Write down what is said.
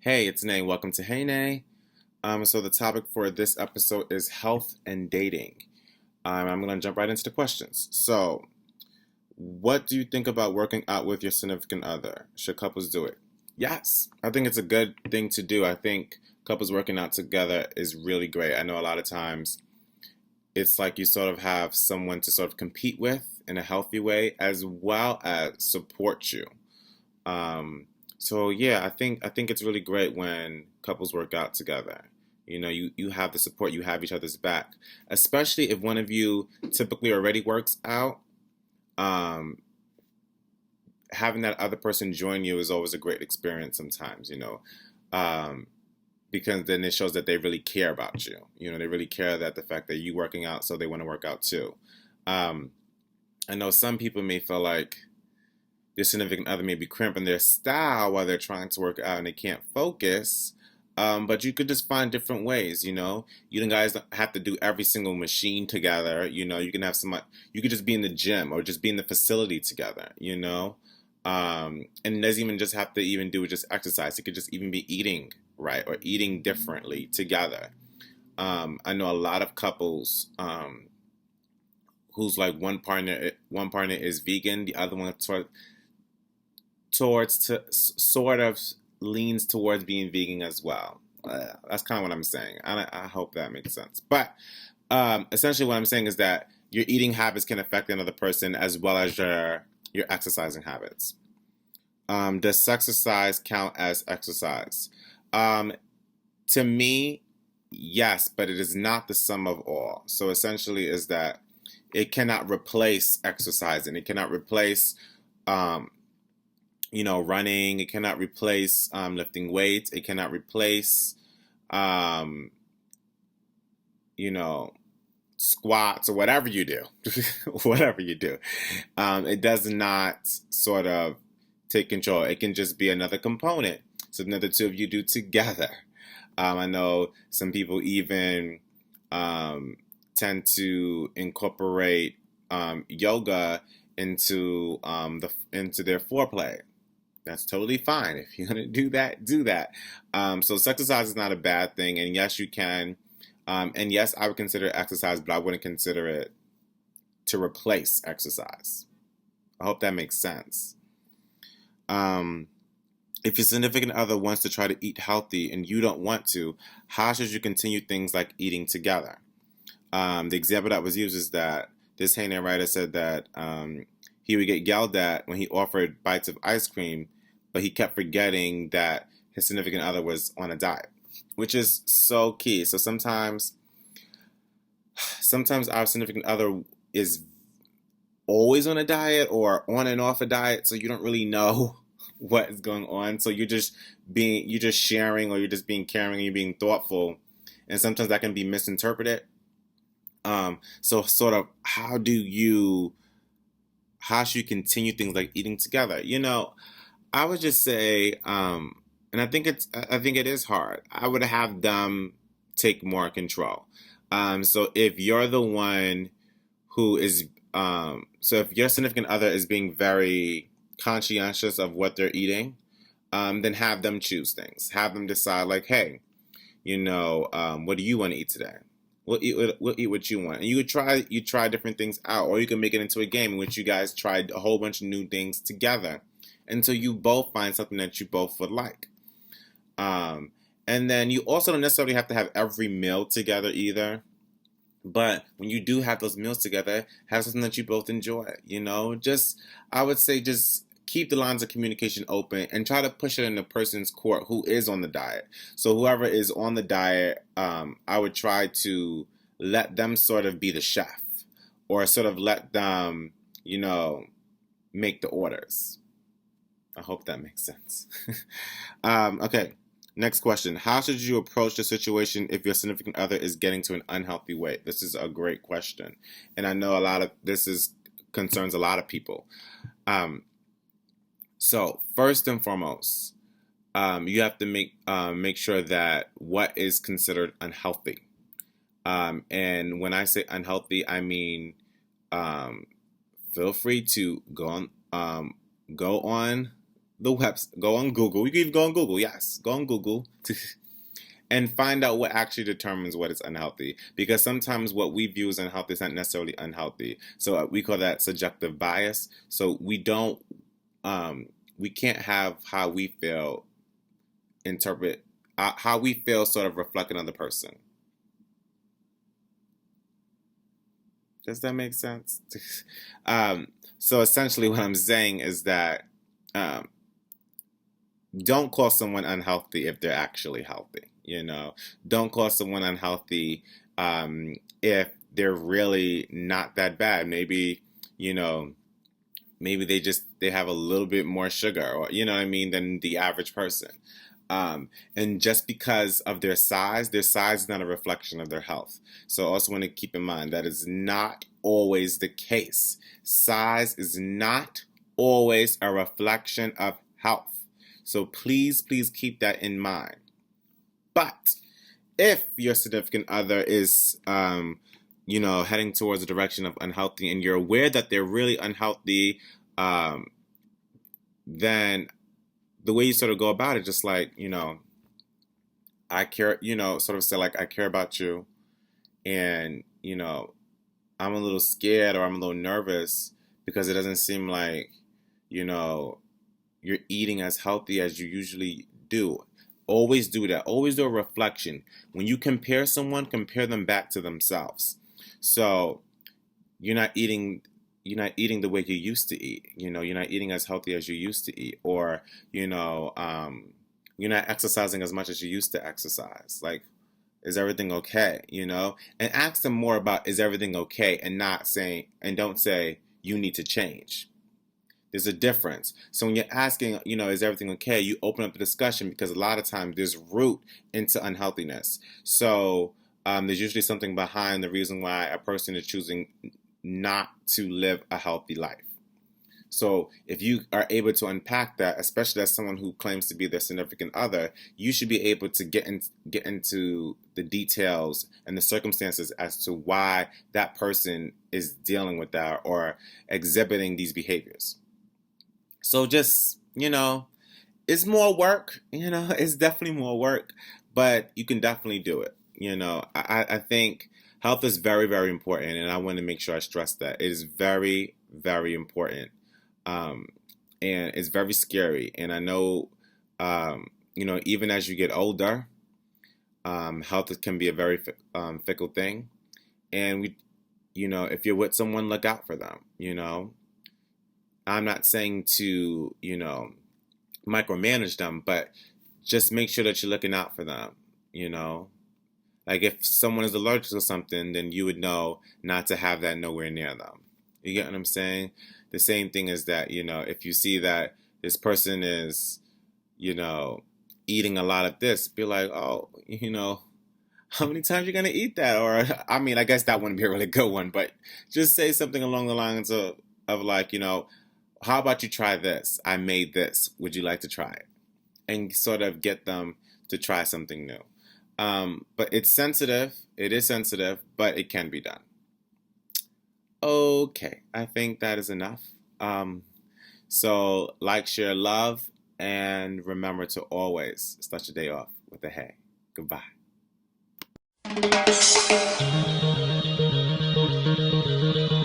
Hey, it's Nay. Welcome to Hey Nay. So the topic for this episode is health and dating. I'm going to jump right into the questions. So, what do you think about working out with your significant other? Should couples do it? Yes, I think it's a good thing to do. I think couples working out together is really great. I know a lot of times it's like you sort of have someone to sort of compete with in a healthy way as well as support you. Um, so yeah, I think it's really great when couples work out together. You have the support, you have each other's back, especially if one of you typically already works out. Um, Having that other person join you is always a great experience sometimes, um, because then it shows that they really care about you. They really care that the fact that you working out, so they want to work out too. Um, I know some people may feel like their significant other may be cramping their style while they're trying to work out and they can't focus. But you could just find different ways, You guys don't have to do every single machine together, You can have some, you could just be in the gym or just be in the facility together. And it doesn't even just have to even do with just exercise. It could just even be eating right or eating differently together. I know a lot of couples who's like one partner is vegan, the other one sort of leans towards being vegan as well. That's kind of what I'm saying. I hope that makes sense. But essentially, what I'm saying is that your eating habits can affect another person as well as your exercising habits. Does exercise count as exercise? Um, to me, yes, but it is not the sum of all. So essentially, is that it cannot replace exercise and it cannot replace um, running. It cannot replace lifting weights. It cannot replace, um, you know, squats or whatever you do. Whatever you do. It does not sort of take control. It can just be another component. So another two of you do together. I know some people even um, tend to incorporate yoga into their foreplay. That's totally fine. If you're gonna do that, do that. So exercise is not a bad thing, and yes, you can. And yes, I would consider exercise, but I wouldn't consider it to replace exercise. I hope that makes sense. Um, if your significant other wants to try to eat healthy and you don't want to, how should you continue things like eating together? The example that was used is that this Haitian writer said that he would get yelled at when he offered bites of ice cream, but he kept forgetting that his significant other was on a diet, which is so key. So sometimes our significant other is always on a diet or on and off a diet, so you don't really know what is going on. So you're just sharing or you're just being caring and you're being thoughtful, and sometimes that can be misinterpreted. So sort of how should you continue things like eating together? I would just say, and I think it is hard. I would have them take more control. So if you're the one who is, so if your significant other is being very conscientious of what they're eating, then have them choose things. Have them decide, like, hey, what do you want to eat today? We'll eat what you want, and you try different things out, or you can make it into a game in which you guys tried a whole bunch of new things together until you both find something that you both would like. Um, and then you also don't necessarily have to have every meal together either. But when you do have those meals together, have something that you both enjoy. I would say just keep the lines of communication open and try to push it in the person's court who is on the diet. So whoever is on the diet, I would try to let them sort of be the chef or sort of let them, make the orders. I hope that makes sense. Okay. Next question. How should you approach the situation if your significant other is getting to an unhealthy weight? This is a great question. And I know concerns a lot of people. Um, so first and foremost, you have to make sure that what is considered unhealthy. And when I say unhealthy, I mean, um, feel free to go on the webs, go on Google. You can even go on Google. Yes, go on Google and find out what actually determines what is unhealthy. Because sometimes what we view as unhealthy is not necessarily unhealthy. So we call that subjective bias. So we can't have how we feel interpret how we feel sort of reflect another person. Does that make sense? um, so essentially, what I'm saying is that um, don't call someone unhealthy if they're actually healthy. Don't call someone unhealthy if they're really not that bad. Maybe you know, maybe they have a little bit more sugar, or you know what I mean, than the average person. And just because of their size is not a reflection of their health. So I also want to keep in mind that is not always the case. Size is not always a reflection of health. So please, please keep that in mind. But if your significant other is, heading towards a direction of unhealthy and you're aware that they're really unhealthy, um, then the way you sort of go about it, just like, I care, sort of say like, I care about you and, I'm a little scared or I'm a little nervous because it doesn't seem like, you know, you're eating as healthy as you usually do. Always do that. Always do a reflection. When you compare someone, compare them back to themselves. So you're not eating the way you used to eat. You're not eating as healthy as you used to eat, or you're not exercising as much as you used to exercise. Like, is everything okay? And ask them more about is everything okay, and don't say you need to change. There's a difference. So when you're asking, is everything okay? You open up the discussion because a lot of times there's root into unhealthiness. So there's usually something behind the reason why a person is choosing not to live a healthy life. So if you are able to unpack that, especially as someone who claims to be their significant other, you should be able to get into the details and the circumstances as to why that person is dealing with that or exhibiting these behaviors. So just, it's more work, it's definitely more work, but you can definitely do it. I think health is very, very important, and I want to make sure I stress that. It is very, very important. Um, and it's very scary. And I know, even as you get older, health can be a very fickle thing. And if you're with someone, look out for them. I'm not saying to, micromanage them, but just make sure that you're looking out for them. Like if someone is allergic to something, then you would know not to have that nowhere near them. You get what I'm saying? The same thing is that, if you see that this person is, eating a lot of this, be like, oh, how many times you gonna eat that? Or, I mean, I guess that wouldn't be a really good one, but just say something along the lines of like, how about you try this? I made this. Would you like to try it? And sort of get them to try something new. But it's sensitive. It is sensitive, but it can be done. Okay, I think that is enough. So like, share, love, and remember to always start your day off with a hey. Goodbye.